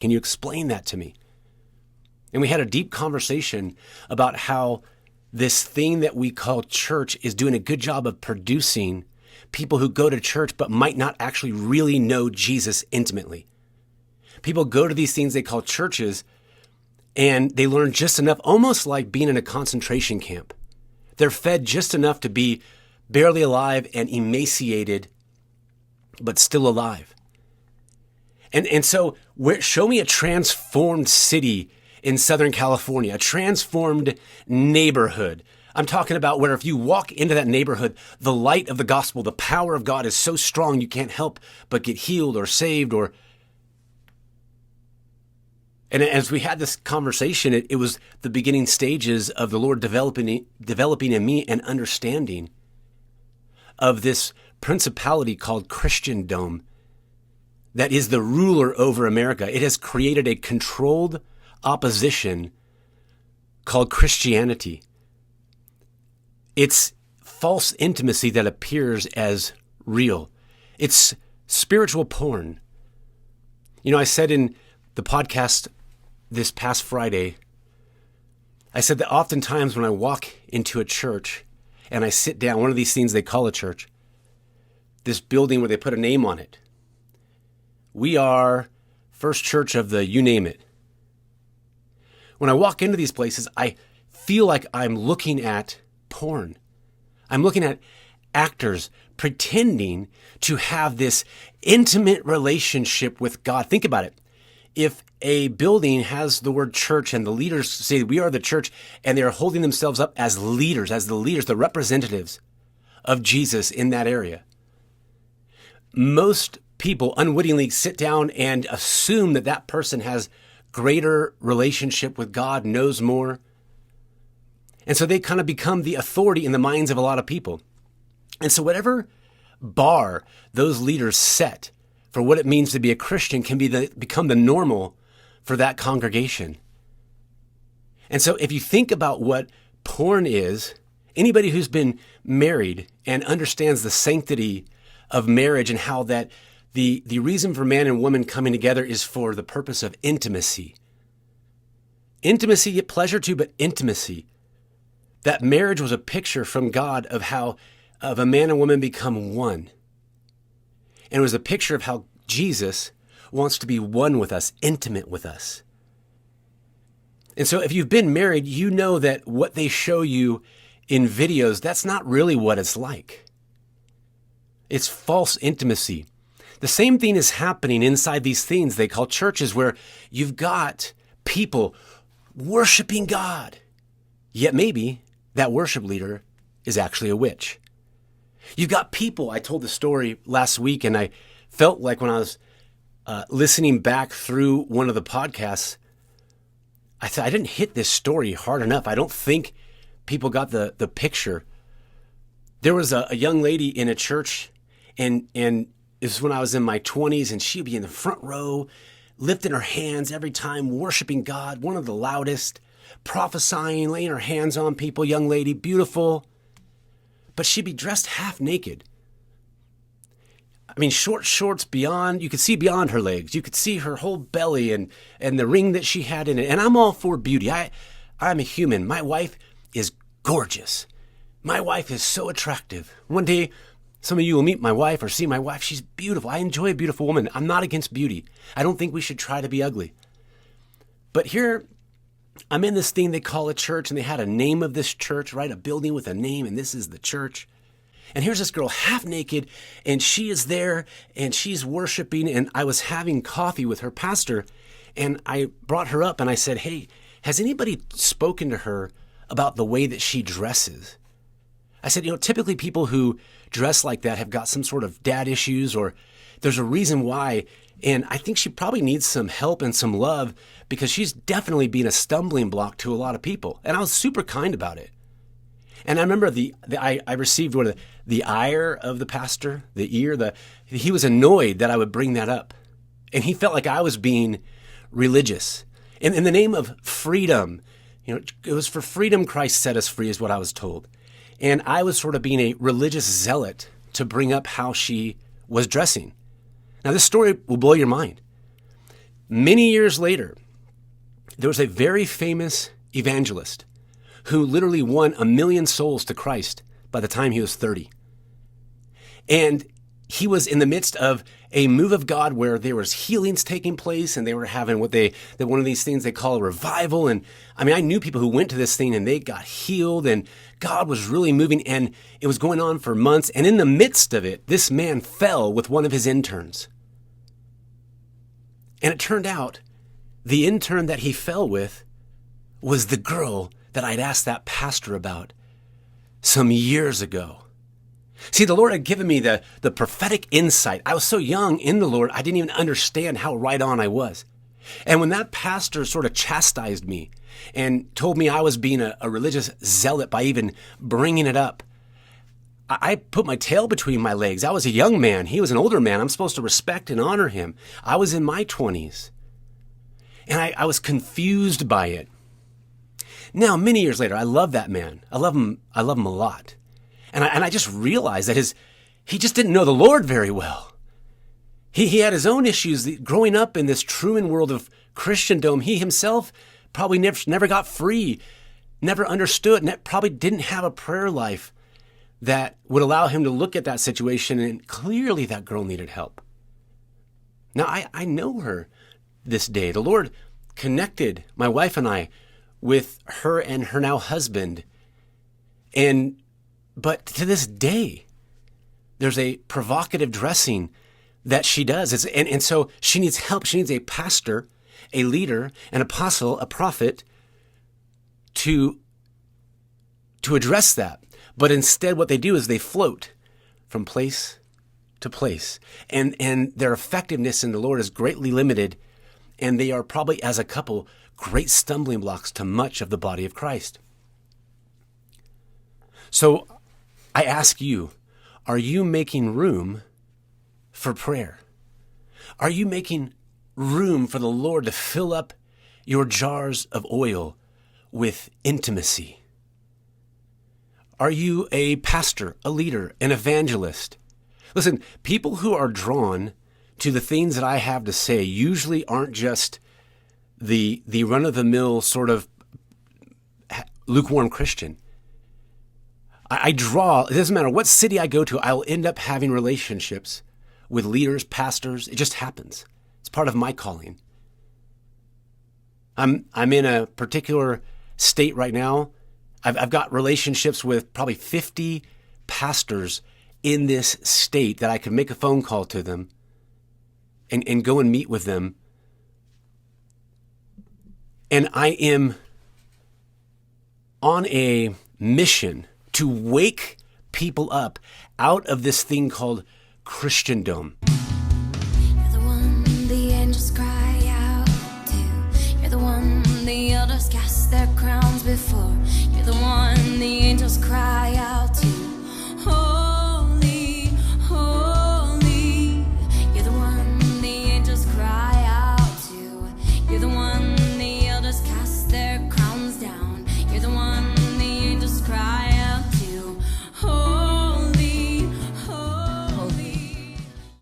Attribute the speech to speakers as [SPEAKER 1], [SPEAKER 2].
[SPEAKER 1] Can you explain that to me? And we had a deep conversation about how this thing that we call church is doing a good job of producing people who go to church but might not actually really know Jesus intimately. People go to these things they call churches and they learn just enough, almost like being in a concentration camp. They're fed just enough to be barely alive and emaciated, but still alive. And so show me a transformed city in Southern California, a transformed neighborhood. I'm talking about where if you walk into that neighborhood, the light of the gospel, the power of God is so strong you can't help but get healed or saved or... And as we had this conversation, it was the beginning stages of the Lord developing in me an understanding of this principality called Christendom that is the ruler over America. It has created a controlled opposition called Christianity. It's false intimacy that appears as real. It's spiritual porn. You know, I said in the podcast this past Friday, I said that oftentimes when I walk into a church and I sit down, one of these things they call a church, this building where they put a name on it. We are First Church of the you name it. When I walk into these places, I feel like I'm looking at porn. I'm looking at actors pretending to have this intimate relationship with God. Think about it. If a building has the word church and the leaders say we are the church and they are holding themselves up as leaders, the representatives of Jesus in that area, most people unwittingly sit down and assume that that person has greater relationship with God, knows more. And so they kind of become the authority in the minds of a lot of people. And so whatever bar those leaders set for what it means to be a Christian can become the normal for that congregation. And so if you think about what porn is, anybody who's been married and understands the sanctity of marriage and how that the reason for man and woman coming together is for the purpose of intimacy. Intimacy, pleasure too, but intimacy. That marriage was a picture from God of how of a man and woman become one. And it was a picture of how Jesus wants to be one with us, intimate with us. And so if you've been married, you know that what they show you in videos, that's not really what it's like. It's false intimacy. The same thing is happening inside these things they call churches, where you've got people worshiping God, yet maybe that worship leader is actually a witch. You've got people, I told the story last week, and I felt like when I was listening back through one of the podcasts, I thought I didn't hit this story hard enough. I don't think people got the picture. There was a young lady in a church, and this is when I was in my 20s, and she'd be in the front row, lifting her hands every time, worshiping God, one of the loudest, prophesying, laying her hands on people, young lady, beautiful. But she'd be dressed half naked. I mean, short shorts beyond, you could see beyond her legs. You could see her whole belly and the ring that she had in it. And I'm all for beauty. I'm a human. My wife is gorgeous. My wife is so attractive. One day, some of you will meet my wife or see my wife. She's beautiful. I enjoy a beautiful woman. I'm not against beauty. I don't think we should try to be ugly. But here, I'm in this thing they call a church, and they had a name of this church, right? A building with a name, and this is the church. And here's this girl half naked, and she is there, and she's worshiping, and I was having coffee with her pastor, and I brought her up, and I said, hey, has anybody spoken to her about the way that she dresses? I said, typically people who dress like that have got some sort of dad issues, or there's a reason why. And I think she probably needs some help and some love, because she's definitely been a stumbling block to a lot of people. And I was super kind about it. And I remember I received the ire of the pastor, he was annoyed that I would bring that up. And he felt like I was being religious. In the name of freedom, it was for freedom Christ set us free, is what I was told. And I was sort of being a religious zealot to bring up how she was dressing. Now, this story will blow your mind. Many years later, there was a very famous evangelist who literally won 1 million souls to Christ by the time he was 30. And he was in the midst of a move of God where there was healings taking place, and they were having one of these things they call a revival. And I mean, I knew people who went to this thing and they got healed, and God was really moving, and it was going on for months. And in the midst of it, this man fell with one of his interns. And it turned out the intern that he fell with was the girl that I'd asked that pastor about some years ago. See, the Lord had given me the prophetic insight. I was so young in the Lord, I didn't even understand how right on I was. And when that pastor sort of chastised me and told me I was being a religious zealot by even bringing it up, I put my tail between my legs. I was a young man. He was an older man. I'm supposed to respect and honor him. I was in my 20s. And I was confused by it. Now, many years later, I love that man. I love him a lot. And I just realized that he just didn't know the Lord very well. He had his own issues. Growing up in this Truman world of Christendom, he himself probably never got free, never understood, probably didn't have a prayer life that would allow him to look at that situation, and clearly that girl needed help. Now, I know her this day. The Lord connected my wife and I with her and her now husband. But to this day, there's a provocative dressing that she does. And so she needs help. She needs a pastor, a leader, an apostle, a prophet to address that. But instead, what they do is they float from place to place. And their effectiveness in the Lord is greatly limited. And they are probably, as a couple, great stumbling blocks to much of the body of Christ. So I ask you, are you making room for prayer? Are you making room for the Lord to fill up your jars of oil with intimacy? Are you a pastor, a leader, an evangelist? Listen, people who are drawn to the things that I have to say usually aren't just the run-of-the-mill sort of lukewarm Christian. I draw, it doesn't matter what city I go to, I'll end up having relationships with leaders, pastors. It just happens. It's part of my calling. I'm in a particular state right now. I've got relationships with probably 50 pastors in this state that I could make a phone call to them and go and meet with them. And I am on a mission to wake people up out of this thing called Christendom.
[SPEAKER 2] You're the one the angels cry out to. You're the one the elders cast their crowns before.